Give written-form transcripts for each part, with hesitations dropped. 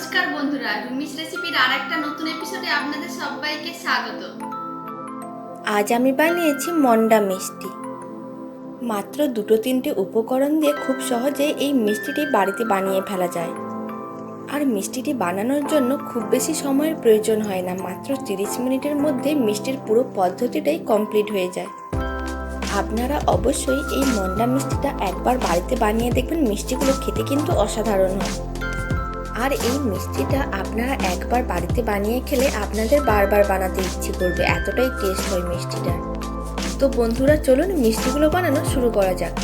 নমস্কার বন্ধুরা, রুমিস রেসিপির আরেকটা নতুন এপিসোডে আপনাদের সবাইকে স্বাগত। আজ আমি বানিয়েছি মন্ডা মিষ্টি। মাত্র দুটো তিনটে উপকরণ দিয়ে খুব সহজে এই মিষ্টিটি বাড়িতে বানিয়ে ফেলা যায়। আর মিষ্টিটি বানানোর জন্য খুব বেশি সময়ের প্রয়োজন হয় না, মাত্র 30 মিনিটের মধ্যে মিষ্টির পুরো পদ্ধতিটাই কমপ্লিট হয়ে যায়। আপনারা অবশ্যই এই মন্ডা মিষ্টিটা একবার বাড়িতে বানিয়ে দেখবেন, মিষ্টিগুলো খেতে কিন্তু অসাধারণ হয়। আর এই মিষ্টিটা আপনারা একবার বাড়িতে বানিয়ে খেলে আপনাদের বারবার বানাতে ইচ্ছে করবে, এতটাই টেস্ট হয় মিষ্টিটা। তো বন্ধুরা, চলুন মিষ্টিগুলো বানানো শুরু করা যাক।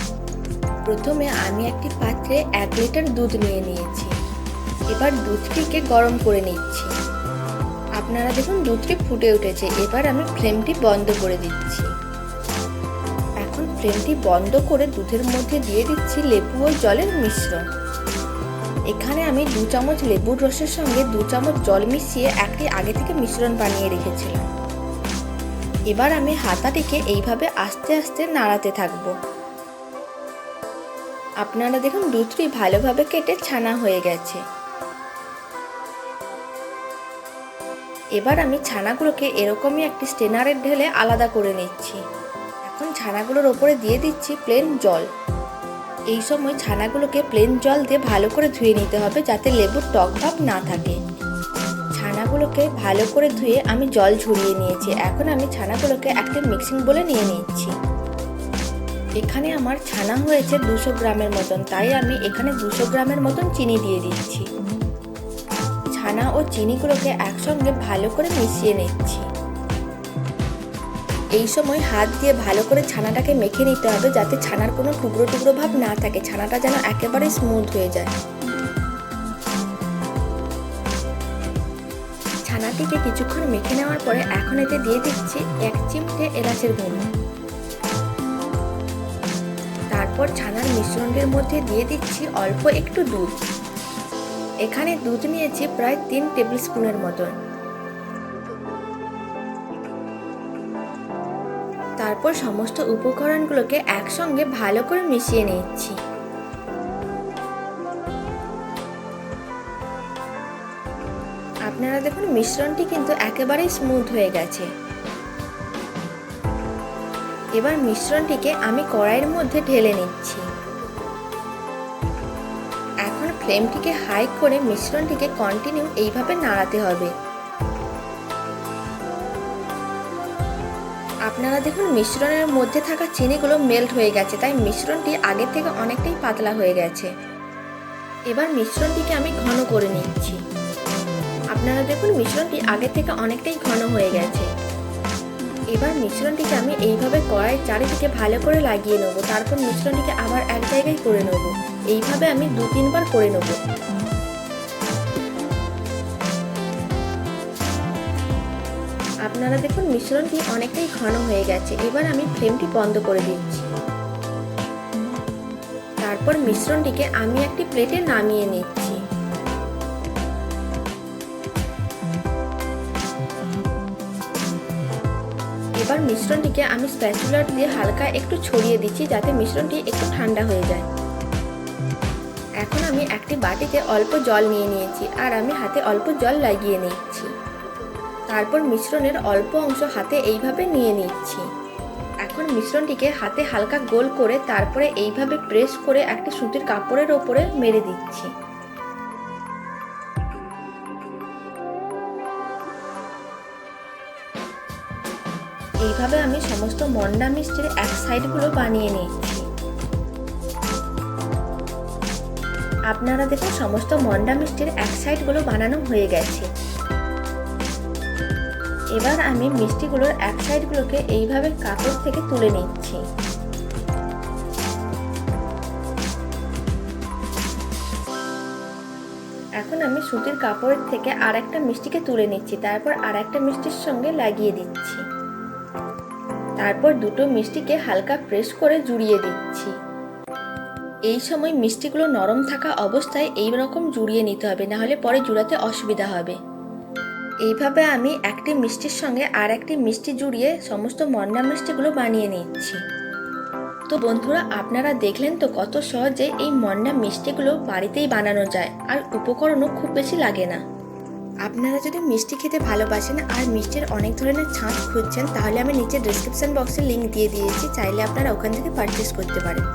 প্রথমে আমি একটি পাত্রে 1 লিটার দুধ নিয়ে নিয়েছি। এবার দুধটিকে গরম করে নিচ্ছি। আপনারা দেখুন দুধটি ফুটে উঠেছে। এবার আমি ফ্লেমটি বন্ধ করে দিচ্ছি। এখন ফ্লেমটি বন্ধ করে দুধের মধ্যে দিয়ে দিচ্ছি লেবু ও জলের মিশ্রণ। এখানে আমি 2 চামচ লেবুর রসের সঙ্গে 2 চামচ জল মিশিয়ে একটি আগে থেকে মিশ্রণ বানিয়ে রেখেছিলাম। এবার আমি হাতাটিকে এইভাবে আস্তে আস্তে নাড়াতে থাকব। আপনারা দেখুন দুধটি ভালোভাবে কেটে ছানা হয়ে গেছে। এবার আমি ছানাগুলোকে এরকমই একটি স্ট্রেনারে ঢেলে আলাদা করে নিচ্ছি। এখন ছানাগুলোর ওপরে দিয়ে দিচ্ছি প্লেন জল। এই সময় ছানাগুলোকে প্লেন জল দিয়ে ভালো করে ধুয়ে নিতে হবে, যাতে লেবুর টক ভাব না থাকে। ছানাগুলোকে ভালো করে ধুয়ে আমি জল ঝরিয়ে নিয়েছি। এখন আমি ছানাগুলোকে একটা মিক্সিং বলে নিয়ে নিচ্ছি। এখানে আমার ছানা হয়েছে 200 গ্রামের মতন, তাই আমি এখানে 200 গ্রামের মতন চিনি দিয়ে দিচ্ছি। ছানা ও চিনিগুলোকে একসঙ্গে ভালো করে মিশিয়ে নিচ্ছি। এই সময় হাত দিয়ে ভালো করে ছানাটাকে মেখে নিতে হবে, যাতে ছানার কোনো টুকরো টুকরো ভাব না থাকে, ছানাটা যেন একেবারে স্মুথ হয়ে যায়। ছানাটিকে কিছুক্ষণ মেখে নেওয়ার পরে এখন এতে দিয়ে দিচ্ছি 1 চিমটে এলাচের গুঁড়ো। তারপর ছানার মিশ্রণের মধ্যে দিয়ে দিচ্ছি অল্প একটু দুধ। এখানে দুধ নিয়েছি প্রায় 3 টেবিল স্পুনের মতন। তারপর সমস্ত উপকরণগুলোকে একসঙ্গে ভালো করে মিশিয়ে নিচ্ছি। আপনারা দেখুন মিশ্রণটি কিন্তু একেবারেই স্মুথ হয়ে গেছে। এবার মিশ্রণটিকে আমি কড়াইয়ের মধ্যে ঢেলে নিচ্ছি। এখন ফ্লেমটিকে হাই করে মিশ্রণটিকে কন্টিনিউ এইভাবে নাড়াতে হবে। আপনারা দেখুন মিশ্রণের মধ্যে থাকা চিনিগুলো মেল্ট হয়ে গেছে, তাই মিশ্রণটি আগে থেকে অনেকটাই পাতলা হয়ে গেছে। এবার মিশ্রণটিকে আমি ঘন করে নিচ্ছি। আপনারা দেখুন মিশ্রণটি আগে থেকে অনেকটাই ঘন হয়ে গেছে। এবার মিশ্রণটিকে আমি এইভাবে কড়াইয়ের চারিদিকে ভালো করে লাগিয়ে নেব। তারপর মিশ্রণটিকে আবার এক জায়গায় করে নেব। এইভাবে আমি 2-3 বার করে নেব। আপনারা দেখুন মিশ্রণটি অনেকটাই ঘন হয়ে গেছে। এবার আমি ফ্লেমটি বন্ধ করে দিচ্ছি। তারপর মিশ্রণটিকে আমি একটি প্লেটে নামিয়ে নিচ্ছি। এবার মিশ্রণটিকে আমি স্প্যাচুলার দিয়ে হালকা একটু ছড়িয়ে দিচ্ছি, যাতে মিশ্রণটি একটু ঠান্ডা হয়ে যায়। এখন আমি একটি বাটিতে অল্প জল নিয়ে নিয়েছি, আর আমি হাতে অল্প জল লাগিয়ে নিচ্ছি। তারপর মিশ্রণের অল্প অংশ হাতে এইভাবে নিয়ে নিচ্ছি। এখন মিশ্রণটিকে হাতে হালকা গোল করে তারপরে এইভাবে প্রেস করে একটি সুতির কাপড়ের ওপরে মেরে দিচ্ছি। এইভাবে আমি সমস্ত মন্ডা মিষ্টির এক সাইডগুলো বানিয়ে নিচ্ছি। আপনারা দেখুন সমস্ত মন্ডা মিষ্টির এক সাইডগুলো বানানো হয়ে গেছে। এবার আমি মিষ্টিগুলোর এক সাইডগুলোকে এইভাবে কাপড় থেকে তুলে নিচ্ছি। এখন আমি সুতির কাপড়ের থেকে আরেকটা মিষ্টিকে তুলে নিচ্ছি। তারপর আরেকটা মিষ্টির সঙ্গে লাগিয়ে দিচ্ছি। তারপর দুটো মিষ্টিকে হালকা প্রেস করে জুড়িয়ে দিচ্ছি। এই সময় মিষ্টিগুলো নরম থাকা অবস্থায় এই রকম জুড়িয়ে নিতে হবে, নাহলে পরে জুড়াতে অসুবিধা হবে। এইভাবে আমি একটি মিষ্টির সঙ্গে আর একটি মিষ্টি জুড়িয়ে সমস্ত মন্ডা মিষ্টিগুলো বানিয়ে নিচ্ছি। তো বন্ধুরা, আপনারা দেখলেন তো কত সহজে এই মন্ডা মিষ্টিগুলো বাড়িতেই বানানো যায়, আর উপকরণও খুব বেশি লাগে না। আপনারা যদি মিষ্টি খেতে ভালোবাসেন আর মিষ্টির অনেক ধরনের ছাঁচ খুঁজছেন, তাহলে আমি নিচে ডেসক্রিপশন বক্সে লিঙ্ক দিয়ে দিয়েছি, চাইলে আপনারা ওখান থেকে পারচেস করতে পারেন।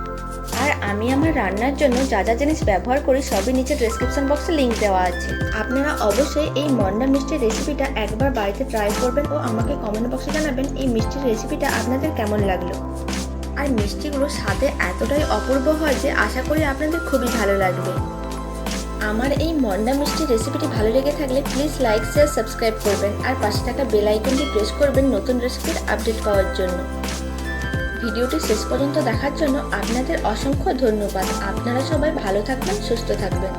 আর আমি আমার রান্নার জন্য যা যা জিনিস ব্যবহার করি সবই নিচে ডেসক্রিপশন বক্সে লিঙ্ক দেওয়া আছে। আপনারা অবশ্যই এই মন্ডা মিষ্টির রেসিপিটা একবার বাড়িতে ট্রাই করবেন ও আমাকে কমেন্ট বক্সে জানাবেন এই মিষ্টির রেসিপিটা আপনাদের কেমন লাগলো। আর মিষ্টিগুলো স্বাদে এতটাই অপূর্ব হয় যে আশা করি আপনাদের খুবই ভালো লাগবে। আমার এই মন্ডা মিষ্টি রেসিপিটি ভালো লেগে থাকলে প্লিজ লাইক, শেয়ার, সাবস্ক্রাইব করবেন আর পাশে থাকা বেল আইকনটি প্রেস করবেন নতুন রেসিপির আপডেট পাওয়ার জন্য। ভিডিওটি শেষ পর্যন্ত দেখার জন্য আপনাদের অসংখ্য ধন্যবাদ। আপনারা সবাই ভালো থাকবেন, সুস্থ থাকবেন।